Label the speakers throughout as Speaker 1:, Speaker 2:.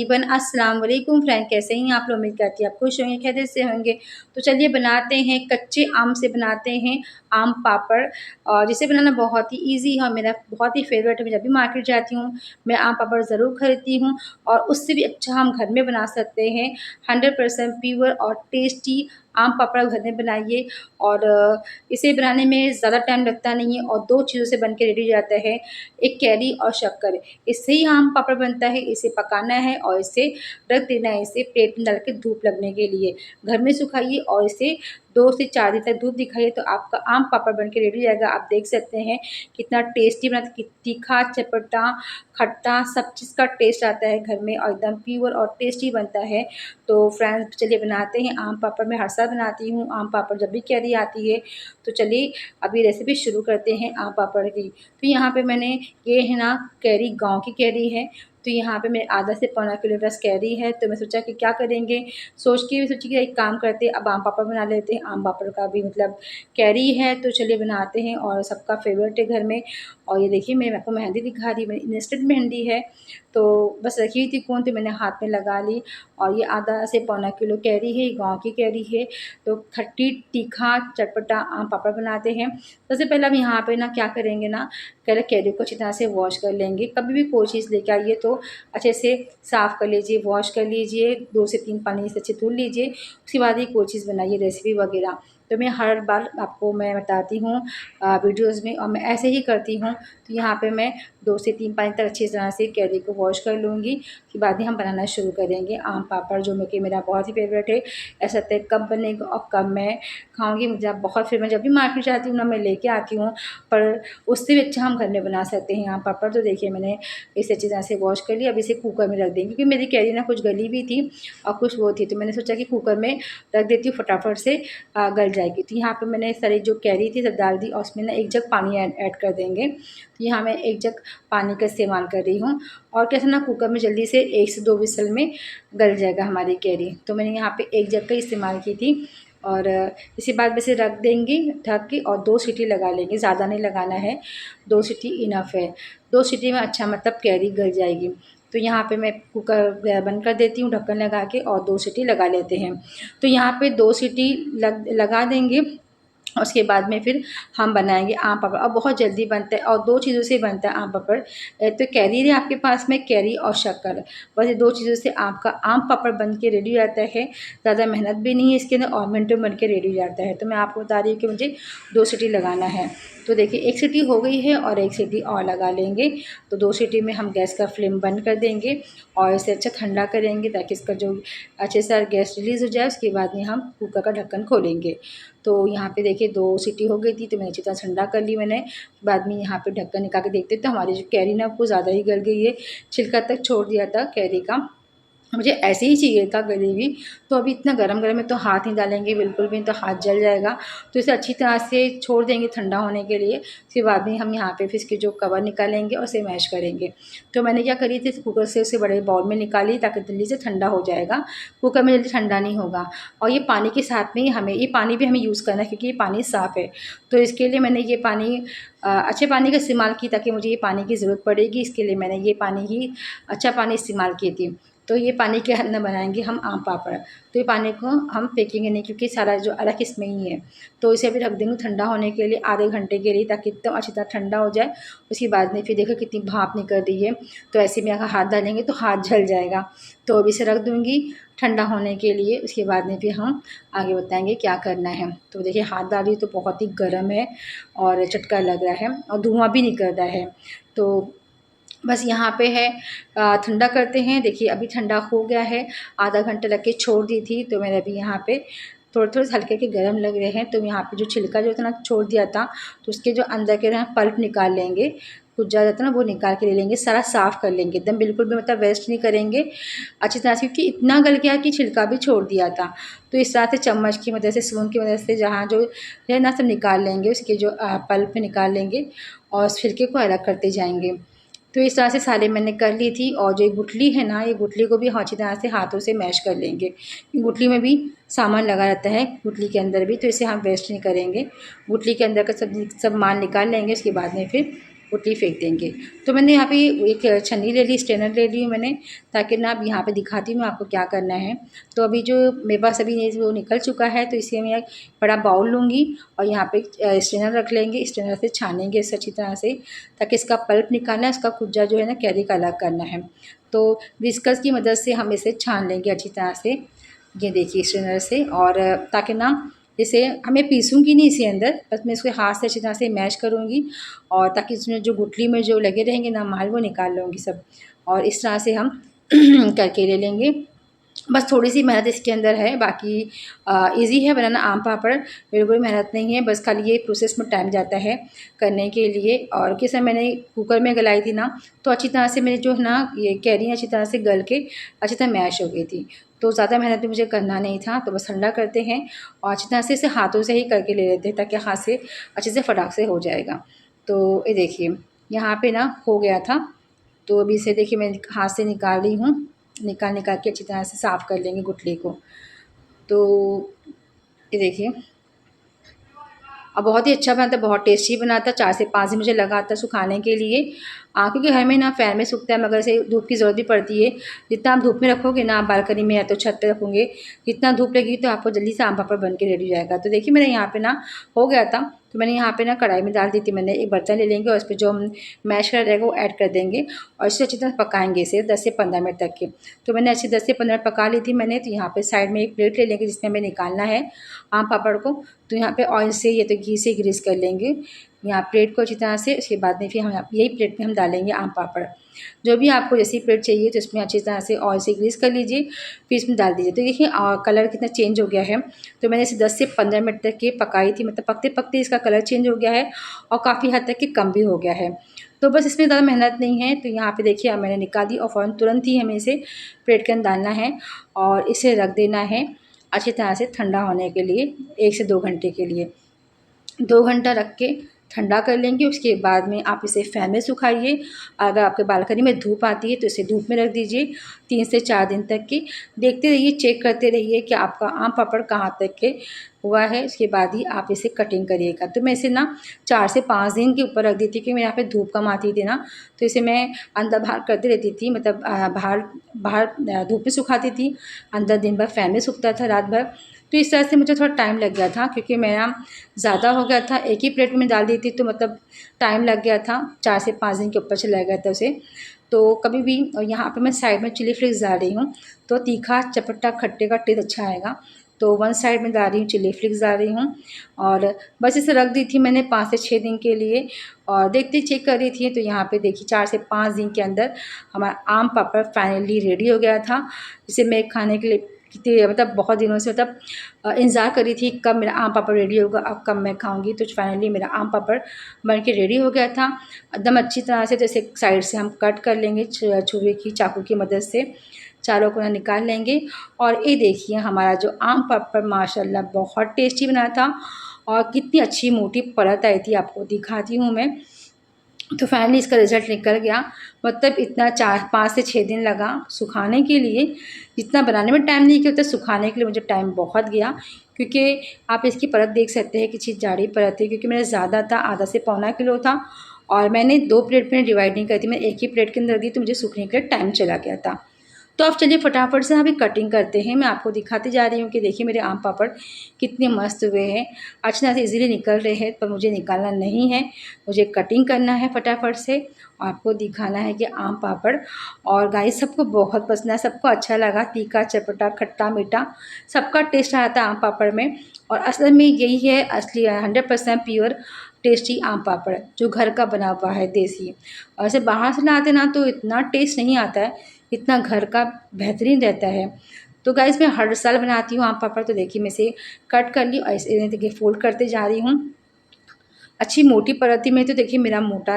Speaker 1: हबीबन अस्सलाम वालेकुम फ्रेंड, कैसे हैं आप लोग? उम्मीद करती हैं आप खुश होंगे, खैरियत से होंगे। तो चलिए बनाते हैं, कच्चे आम से बनाते हैं आम पापड़। और जिसे बनाना बहुत ही ईज़ी है, मेरा बहुत ही फेवरेट है। मैं जब भी मार्केट जाती हूँ मैं आम पापड़ ज़रूर खरीदती हूँ और उससे भी अच्छा हम घर में बना सकते हैं। 100% प्योर और टेस्टी आम पापड़ घर में बनाइए। और इसे बनाने में ज़्यादा टाइम लगता नहीं है और 2 चीज़ों से बन के रेडी हो जाता है, एक कैरी और शक्कर। इससे ही आम पापड़ बनता है। इसे पकाना है और इसे रख देना है, इसे प्लेट में डाल के धूप लगने के लिए। घर में सुखाइए और इसे 2 से 4 दिन तक धूप दिखाइए तो आपका आम पापड़ बन के रेडी हो जाएगा। आप देख सकते हैं कितना टेस्टी बना, तीखा, चटपटा, खट्टा सब चीज़ का टेस्ट आता है घर में और एकदम प्योर और टेस्टी बनता है। तो फ्रेंड्स चलिए बनाते हैं आम पापड़। मैं हर साल बनाती हूँ आम पापड़ जब भी कैरी आती है। तो चलिए अभी रेसिपी शुरू करते हैं आम पापड़ की। तो यहाँ पे मैंने ये है ना कैरी, गाँव की कैरी है। तो यहाँ पे मेरे आधा से पौना किलो बस कैरी है। तो मैं सोचा कि क्या करेंगे, सोची कि एक काम करते हैं, अब आम पापड़ बना लेते हैं। आम पापड़ का भी मतलब कैरी है तो चलिए बनाते हैं और सबका फेवरेट है घर में। और ये देखिए मैं आपको मेहंदी दिखा रही, मेरी इंस्टेंट मेहंदी है। तो बस रखी हुई थी कौन, तो मैंने हाथ में लगा ली। और ये आधा से पौना किलो कैरी है, गाँव की कैरी है। तो खट्टी, तीखा, चटपटा आम पापड़ बनाते हैं। सबसे पहले हम यहाँ पे ना क्या करेंगे ना, पहले कैरी को अच्छी तरह से वॉश कर लेंगे। कभी भी कोई चीज़ लेके आइए तो अच्छे से साफ़ कर लीजिए, वॉश कर लीजिए, 2 से 3 पानी से अच्छे धुल लीजिए। उसके बाद ही कोई चीज़ बनाइए, रेसिपी वगैरह। तो मैं हर बार आपको मैं बताती हूँ वीडियोज़ में और मैं ऐसे ही करती हूँ। तो यहाँ पे मैं 2 से 3 पानी तक अच्छी तरह से कैरी को वॉश कर लूँगी। उसके बाद ही हम बनाना शुरू करेंगे आम पापड़, जो कि मेरा बहुत ही फ़ेवरेट है। ऐसा लगता है कब बनेगा और कब मैं खाऊँगी। मुझे बहुत, फिर मैं जब भी मार्केट जाती हूँ ना मैं लेके आती हूँ, पर उससे भी अच्छा हम घर में बना सकते हैं आम पापड़। तो देखिए मैंने इसे अच्छी तरह से वॉश कर लिया। अब इसे कुकर में रख देंगे क्योंकि मेरी कैरी ना कुछ गली भी थी और कुछ वो थी। तो मैंने सोचा कि कुकर में रख देती हूँ, फटाफट से गल जाएगी। तो यहाँ पे मैंने सारी जो कैरी थी सब डाल दी और उसमें ना 1 जग पानी ऐड कर देंगे। तो यहाँ मैं 1 जग पानी का इस्तेमाल कर रही हूँ। और कैसे ना कुकर में जल्दी से 1 से 2 विसल में गल जाएगा हमारी कैरी। तो मैंने यहाँ पे 1 जग का इस्तेमाल की थी। और इसी बाद वैसे रख देंगे ढक के और 2 सीटी लगा लेंगे, ज़्यादा नहीं लगाना है, 2 सीटी इनफ है। 2 सीटी में अच्छा मतलब कैरी गल जाएगी। तो यहाँ पे मैं कुकर बंद कर देती हूँ ढक्कन लगा के और 2 सीटी लगा लेते हैं। तो यहाँ पे 2 सीटी लगा देंगे। उसके बाद में फिर हम बनाएंगे आम पापड़ और बहुत जल्दी बनता है और 2 चीज़ों से बनता है आम पापड़। तो कैरी है आपके पास में, कैरी और शक्कर, बस ये 2 चीज़ों से आपका आम पापड़ बन के रेडी हो जाता है। ज़्यादा मेहनत भी नहीं है इसके अंदर और मिनटों में बन के रेडी हो जाता है। तो मैं आपको बता रही हूँ कि मुझे 2 सीटी लगाना है। तो देखिए 1 सीटी हो गई है और 1 सीटी और लगा लेंगे। तो 2 सीटी में हम गैस का फ्लेम बंद कर देंगे और इसे अच्छा ठंडा करेंगे ताकि इसका जो अच्छे से गैस रिलीज़ हो जाए। उसके बाद में हम कुकर का ढक्कन खोलेंगे। तो यहाँ पे देखिए 2 सीटी हो गई थी तो मैंने अच्छी तरह ठंडा कर ली मैंने। बाद में यहाँ पे ढक्कन निकाल के देखते तो हमारी जो कैरी ना वो ज़्यादा ही गल गई है, छिलका तक छोड़ दिया था कैरी का। मुझे ऐसे ही चाहिए था गली हुई। तो अभी इतना गरम-गरम है तो हाथ नहीं डालेंगे बिल्कुल भी, तो हाथ जल जाएगा। तो इसे अच्छी तरह से छोड़ देंगे ठंडा होने के लिए। उसके बाद में हम यहाँ पे फिर इसकी जो कवर निकालेंगे और उसे मैश करेंगे। तो मैंने क्या करी थी, कुकर से उसे बड़े बाउल में निकाली ताकि जल्दी से ठंडा हो जाएगा। कुकर में जल्दी ठंडा नहीं होगा। और ये पानी के साथ में ही हमें ये पानी भी हमें यूज़ करना है क्योंकि ये पानी साफ़ है। तो इसके लिए मैंने ये पानी अच्छे पानी का इस्तेमाल की ताकि मुझे ये पानी की ज़रूरत पड़ेगी, इसके लिए मैंने ये पानी ही अच्छा पानी इस्तेमाल की थी। तो ये पानी के अंदर बनाएंगे हम आम पापड़। तो ये पानी को हम फेंकेंगे नहीं क्योंकि सारा जो अलग इसमें ही है। तो इसे अभी रख देंगे ठंडा होने के लिए आधे घंटे के लिए ताकि एकदम अच्छी तरह ठंडा हो जाए। उसके बाद में फिर देखो कितनी भाप निकल रही है। तो ऐसे में अगर हाथ डालेंगे तो हाथ जल जाएगा। तो अभी इसे रख दूँगी ठंडा होने के लिए। उसके बाद में फिर हम आगे बताएँगे क्या करना है। तो देखिए हाथ डाली तो बहुत ही गर्म है और चटका लग रहा है और धुआँ भी निकल रहा है। तो बस यहाँ पे है ठंडा करते हैं। देखिए अभी ठंडा हो गया है, आधा घंटा रख के छोड़ दी थी। तो मैंने अभी यहाँ पे थोड़े-थोड़े से हल्के गरम लग रहे हैं। तो यहाँ पे जो छिलका जो था ना छोड़ दिया था, तो उसके जो अंदर के ना पल्प निकाल लेंगे, कुछ ज़्यादा था ना वो निकाल के ले लेंगे, सारा साफ़ कर लेंगे एकदम, बिल्कुल भी मतलब वेस्ट नहीं करेंगे अच्छी तरह से क्योंकि इतना गल गया कि छिलका भी छोड़ दिया था। तो इस तरह से चम्मच की मदद से, स्पून की मदद से जहाँ जो है ना सब निकाल लेंगे, उसके जो पल्प निकाल लेंगे और उस छिलके को अलग करते जाएँगे। तो इस तरह से सारे मैंने कर ली थी। और जो ये गुठली है ना, ये गुठली को भी अच्छी तरह से हाथों से मैश कर लेंगे। गुठली में भी सामान लगा रहता है, गुठली के अंदर भी, तो इसे हम वेस्ट नहीं करेंगे। गुठली के अंदर का सब माल निकाल लेंगे। उसके बाद में फिर गुठली फेंक देंगे। तो मैंने यहाँ पे एक छन्नी ले ली, स्ट्रेनर ले ली मैंने, ताकि ना अब यहाँ पे दिखाती हूँ आपको क्या करना है। तो अभी जो मेरे पास अभी ये वो निकल चुका है, तो इसे मैं एक बड़ा बाउल लूँगी और यहाँ पे स्ट्रेनर रख लेंगे। स्ट्रेनर से छानेंगे इसे अच्छी तरह से, ताकि इसका पल्प निकालना है, इसका कुज्जा जो है ना कैरी का अलग करना है। तो विस्कस की मदद से हम इसे छान लेंगे अच्छी तरह से, ये देखिए स्ट्रेनर से। और ताकि ना इसे हमें पीसूँगी नहीं इसे अंदर, बस मैं इसको हाथ से अच्छी तरह से मैश करूँगी, और ताकि इसमें जो गुठली में जो लगे रहेंगे ना माल, वो निकाल लूँगी सब। और इस तरह से हम करके ले लेंगे। बस थोड़ी-सी मेहनत इसके अंदर है, बाकी ईज़ी है बनाना आम पापड़, बिल्कुल मेहनत नहीं है, बस खाली ये प्रोसेस में टाइम जाता है करने के लिए। और किस समय मैंने कुकर में गलाई थी ना, तो अच्छी तरह से मेरी जो है ना ये कैरी अच्छी तरह से गल के अच्छी तरह मैश हो गई थी। तो ज़्यादा मेहनत भी मुझे करना नहीं था, तो बस ठंडा करते हैं और अच्छी तरह से इसे हाथों से ही करके ले लेते हैं, ताकि हाथ से अच्छे से फटाक से हो जाएगा। तो ये देखिए यहाँ पे ना हो गया था, तो अभी इसे देखिए मैं हाथ से निकाल रही हूँ। निकाल के अच्छी तरह से साफ़ कर लेंगे गुठली को। तो ये देखिए बहुत ही अच्छा बना था, बहुत टेस्टी बना था। 4 से 5 दिन मुझे लगा था सुखाने के लिए, क्योंकि घर में ना फ़ैन में सूखता है, मगर इसे धूप की ज़रूरत भी पड़ती है। जितना आप धूप में रखोगे ना, आप बालकनी में या तो छत पे रखोगे, जितना धूप लगेगी तो आपको जल्दी से आम पापड़ बन के रेडी हो जाएगा। तो देखिए मेरे यहाँ पे ना हो गया था, तो मैंने यहाँ पे ना कढ़ाई में डाल दी थी मैंने। एक बर्तन ले लेंगे और उस पे जो हम मैश करा रहेगा वो ऐड कर देंगे, और इसे अच्छी तरह पकाएँगे इसे 10 से 15 मिनट तक के। तो मैंने ऐसे 10 से 15 मिनट पका ली थी मैंने। तो यहाँ पे साइड में एक प्लेट ले लेंगे जिसमें हमें निकालना है आम पापड़ को। तो यहाँ पे ऑयल से या तो घी से ग्रीस कर लेंगे यहाँ प्लेट को अच्छी तरह से। उसके बाद में फिर हम यही प्लेट में हम डालेंगे आम पापड़। जो भी आपको जैसी प्लेट चाहिए तो इसमें अच्छी तरह से ऑयल से ग्रीस कर लीजिए, फिर इसमें डाल दीजिए। तो देखिए कलर कितना चेंज हो गया है। तो मैंने इसे 10 से 15 मिनट तक के पकाई थी, मतलब पकते-पकते इसका कलर चेंज हो गया है और काफ़ी हद तक के कम भी हो गया है। तो बस इसमें ज़्यादा मेहनत नहीं है। तो यहाँ पे देखिए अब मैंने निकाल दी और फ़ौरन तुरंत ही हमें इसे प्लेट के अंदर डालना है और इसे रख देना है अच्छी तरह से ठंडा होने के लिए 1 से 2 घंटे के लिए। 2 घंटा रख के ठंडा कर लेंगे। उसके बाद में आप इसे फ़ैन में सुखाइए। अगर आपके बालकनी में धूप आती है तो इसे धूप में रख दीजिए 3 से 4 दिन तक की। देखते रहिए, चेक करते रहिए कि आपका आम पापड़ कहाँ तक के हुआ है, उसके बाद ही आप इसे कटिंग करिएगा। तो मैं इसे ना 4 से 5 दिन के ऊपर रख दी थी, क्योंकि मेरे यहाँ पे धूप कम आती थी ना, तो इसे मैं अंदर बाहर करती रहती थी, मतलब बाहर धूप में सुखाती थी, अंदर दिन भर फ़ैन में सूखता था रात भर। तो इस तरह से मुझे थोड़ा टाइम लग गया था, क्योंकि मेरा ज़्यादा हो गया था, एक ही प्लेट में डाल दी थी, तो मतलब टाइम लग गया था, 4 से 5 दिन के ऊपर चला गया था उसे। तो कभी भी, और यहाँ पे मैं साइड में चिली फ्लेक्स डाल रही हूँ, तो तीखा चटपटा खट्टे का टेस्ट अच्छा आएगा। तो वन साइड में डाल रही हूँ, चिली फ्लेक्स डाल रही हूँ, और बस इसे रख दी थी मैंने 5 से 6 दिन के लिए। और देखते चेक कर रही थी, तो यहाँ पे देखिए 4 से 5 दिन के अंदर हमारा आम पापड़ फाइनली रेडी हो गया था, जिसे मैं खाने के लिए कितने मतलब बहुत दिनों से इंतज़ार कर रही थी कब मेरा आम पापड़ रेडी होगा, अब कब मैं खाऊंगी। तो फाइनली मेरा आम पापड़ बन के रेडी हो गया था एकदम अच्छी तरह से। जैसे साइड से हम कट कर लेंगे छुरी की चाकू की मदद से, चारों कोना निकाल लेंगे। और ये देखिए हमारा जो आम पापड़ माशाल्लाह बहुत टेस्टी बना था, और कितनी अच्छी मोटी परत आई थी, आपको दिखाती हूँ मैं। तो फाइनली इसका रिज़ल्ट निकल गया, मतलब इतना 4-5 से 6 दिन लगा सुखाने के लिए। जितना बनाने में टाइम नहीं किया उतना सुखाने के लिए मुझे टाइम बहुत गया, क्योंकि आप इसकी परत देख सकते हैं कितनी जाड़ी परत है, क्योंकि मेरा ज़्यादा था, आधा से पौना किलो था, और मैंने 2 प्लेट में डिवाइड नहीं करी थी, मैं एक ही प्लेट के अंदर दी, तो मुझे सूखने के लिए टाइम चला गया था। तो अब चलिए फटाफट से अभी कटिंग करते हैं। मैं आपको दिखाती जा रही हूँ कि देखिए मेरे आम पापड़ कितने मस्त हुए हैं, अच्छी तरह से इजीली निकल रहे हैं, पर मुझे निकालना नहीं है, मुझे कटिंग करना है फटाफट से, आपको दिखाना है कि आम पापड़। और गाइस सबको बहुत पसंद है, सबको अच्छा लगा, तीखा चटपटा खट्टा मीठा सबका टेस्ट आया था आम पापड़ में। और असल में यही है असली 100% प्योर टेस्टी आम पापड़, जो घर का बना हुआ है देसी। और ऐसे बाहर से लाते ना तो इतना टेस्ट नहीं आता है, इतना घर का बेहतरीन रहता है। तो गाइस मैं हर साल बनाती हूँ आम पापड़। तो देखिए मैं इसे कट कर ली और ऐसे देखिए फोल्ड करते जा रही हूँ अच्छी मोटी परती में। तो देखिए मेरा मोटा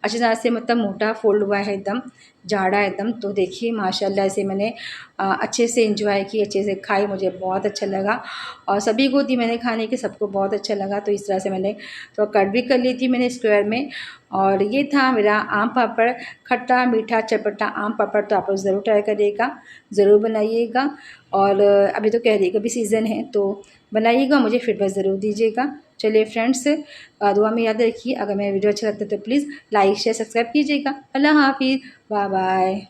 Speaker 1: अच्छी तरह से मतलब मोटा फोल्ड हुआ है, एकदम जाड़ा एकदम। तो देखिए माशाल्लाह से मैंने अच्छे से एंजॉय की, अच्छे से खाई, मुझे बहुत अच्छा लगा और सभी को दी मैंने खाने के, सबको बहुत अच्छा लगा। तो इस तरह से मैंने तो कट भी कर ली थी मैंने स्क्वायर में। और ये था मेरा आम पापड़, खट्टा मीठा चटपटा आम पापड़। तो आप लोग ज़रूर ट्राई करिएगा, ज़रूर बनाइएगा। और अभी तो कैरी का भी सीज़न है, तो बनाइएगा, मुझे फीडबैक ज़रूर दीजिएगा। चलिए फ्रेंड्स, दुआ में याद रखिए। अगर मेरा वीडियो अच्छा लगता है तो प्लीज़ लाइक शेयर सब्सक्राइब कीजिएगा। अल्लाह हाफ़िज़, बाय बाय।